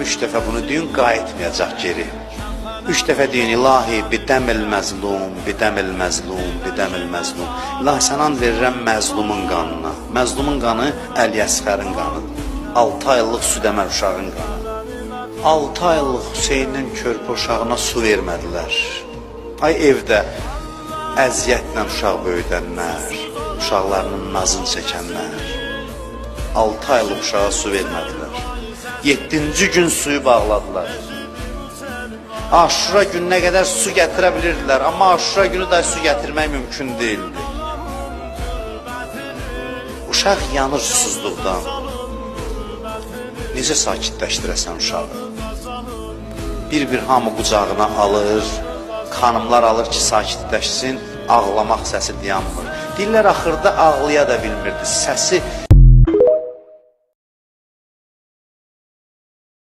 Üç dəfə bunu deyin, qayıtmayacaq geri. Üç dəfə deyin, ilahi, bidəmil məzlum, bidəmil məzlum, bidəmil məzlum. İlahi, sən and verirəm məzlumun qanına. Məzlumun qanı Əlyəsxərin qanıdır. 6 aylıq südəmər uşağın qanı. 6 aylıq Hüseynin körpə uşağına su vermədilər. Ay evdə əziyyətlə uşaq böyüdənlər, uşaqlarının nazını çəkənlər. 6 aylıq uşağa su vermədilər. 7-ci gün suyu bağladılar. Aşura gününə qədər su gətirə bilirdilər, amma Aşura günü da su gətirmək mümkün deyildi. Uşaq yanır susuzluqdan. Necə sakitləşdirəsən uşağı? Bir-bir hamı qucağına alır, xanımlar alır ki, sakitləşsin, ağlamaq səsi dayanmır. Dillər axırda ağlaya da bilmirdi, səsi